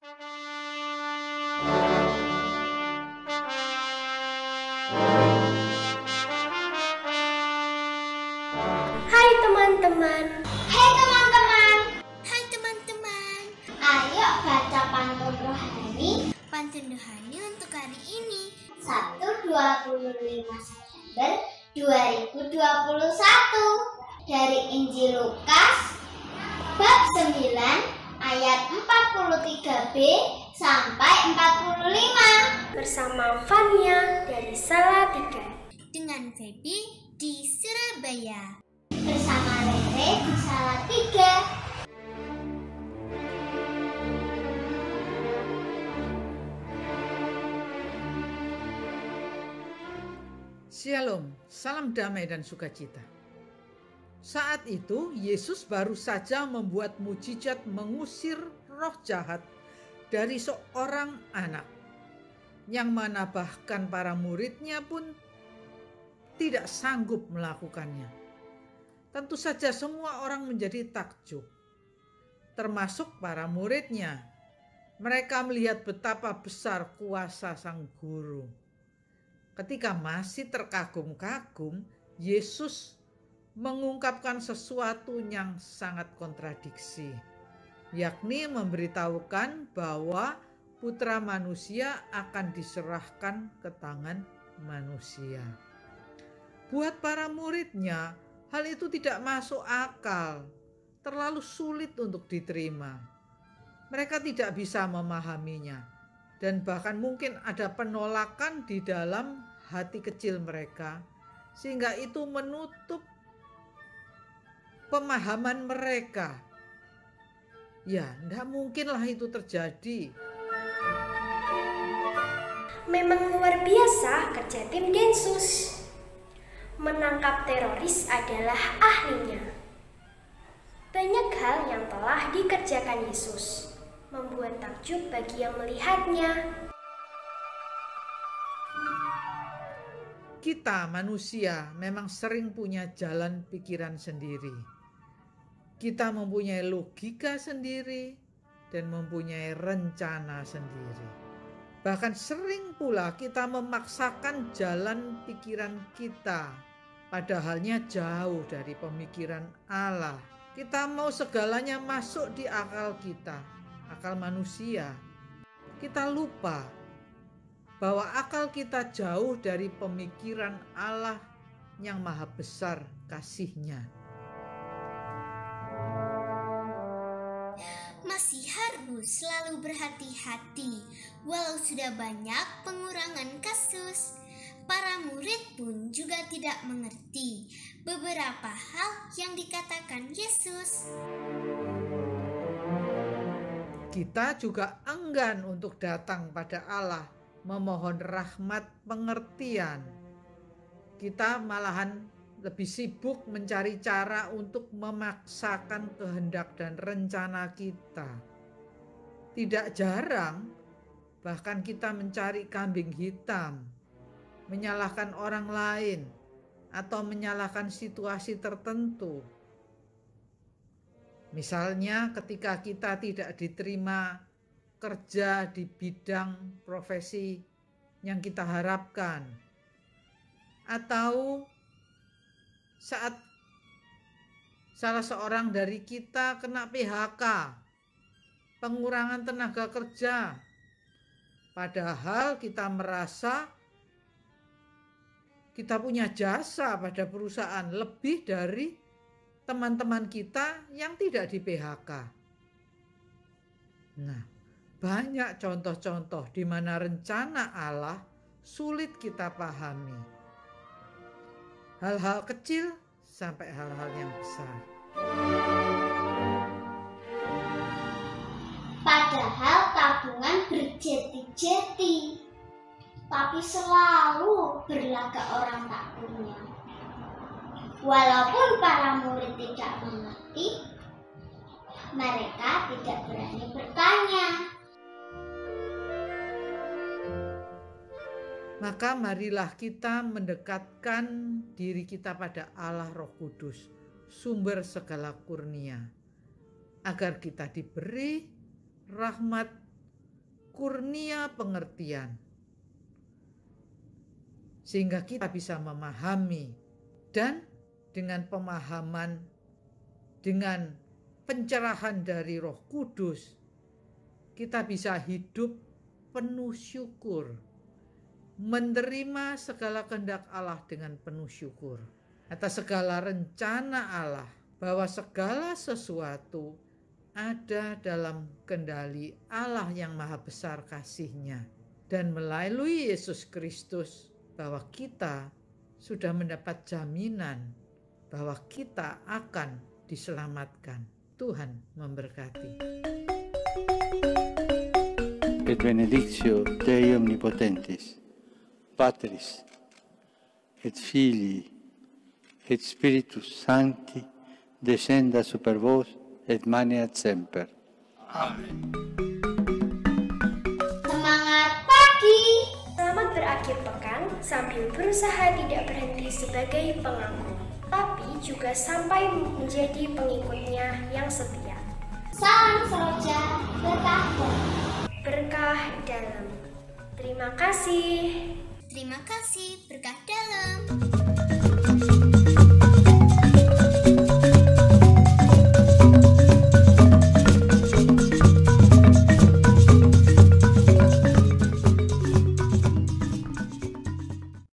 Hai teman-teman. Hai teman-teman. Hai teman-teman. Ayo baca pantun rohani. Pantun rohani untuk hari ini, Sabtu 25 September 2021. Dari Injil Lukas bab 9 ayat 43b sampai 45. Bersama Fania dari Salatiga. dengan Feby di Surabaya. Bersama Rere di Salatiga. Shalom, salam damai dan sukacita. Saat itu Yesus baru saja membuat mujizat mengusir roh jahat dari seorang anak, yang mana bahkan para muridnya pun tidak sanggup melakukannya. Tentu saja semua orang menjadi takjub, termasuk para muridnya. Mereka melihat betapa besar kuasa sang guru. Ketika masih terkagum-kagum, Yesus mengungkapkan sesuatu yang sangat kontradiksi, yakni memberitahukan bahwa putra manusia akan diserahkan ke tangan manusia. Buat para muridnya, hal itu tidak masuk akal, terlalu sulit untuk diterima. Mereka tidak bisa memahaminya, dan bahkan mungkin ada penolakan di dalam hati kecil mereka, sehingga itu menutup pemahaman mereka. Ya, tidak mungkinlah itu terjadi. Memang luar biasa kerja tim Densus. Menangkap teroris adalah ahlinya. Banyak hal yang telah dikerjakan Yesus, membuat takjub bagi yang melihatnya. Kita manusia memang sering punya jalan pikiran sendiri. Kita mempunyai logika sendiri dan mempunyai rencana sendiri. Bahkan sering pula kita memaksakan jalan pikiran kita, padahalnya jauh dari pemikiran Allah. Kita mau segalanya masuk di akal kita, akal manusia. Kita lupa bahwa akal kita jauh dari pemikiran Allah yang maha besar kasih-Nya. Masih harus selalu berhati-hati, walau sudah banyak pengurangan kasus. Para murid pun juga tidak mengerti beberapa hal yang dikatakan Yesus. Kita juga enggan untuk datang pada Allah memohon rahmat pengertian. Kita malahan lebih sibuk mencari cara untuk memaksakan kehendak dan rencana kita. Tidak jarang, bahkan kita mencari kambing hitam, menyalahkan orang lain, atau menyalahkan situasi tertentu. Misalnya ketika kita tidak diterima kerja di bidang profesi yang kita harapkan, atau saat salah seorang dari kita kena PHK, pengurangan tenaga kerja, padahal kita merasa kita punya jasa pada perusahaan lebih dari teman-teman kita yang tidak di PHK. Nah, banyak contoh-contoh di mana rencana Allah sulit kita pahami. Hal-hal kecil sampai hal-hal yang besar. Padahal tabungan berjeti-jeti, tapi selalu berlagak orang tak punya. Walaupun para murid tidak mengerti, mereka tidak berani bertanya. Maka marilah kita mendekatkan diri kita pada Allah Roh Kudus, sumber segala kurnia, agar kita diberi rahmat kurnia pengertian, sehingga kita bisa memahami, dan dengan pemahaman, dengan pencerahan dari Roh Kudus, kita bisa hidup penuh syukur, menerima segala kehendak Allah dengan penuh syukur atas segala rencana Allah, bahwa segala sesuatu ada dalam kendali Allah yang maha besar kasih-Nya, dan melalui Yesus Kristus bahwa kita sudah mendapat jaminan bahwa kita akan diselamatkan. Tuhan memberkati. Et benedictio Dei omnipotentis, Patris, et Filii, et Spiritus Sancti, descenda super vos et maneat semper. Amin. Semangat pagi! Selamat berakhir pekan sambil berusaha tidak berhenti sebagai penganggur, tapi juga sampai menjadi pengikutnya yang setia. Salam seroja, Berkah dalam. Terima kasih. Terima kasih, berkah dalam.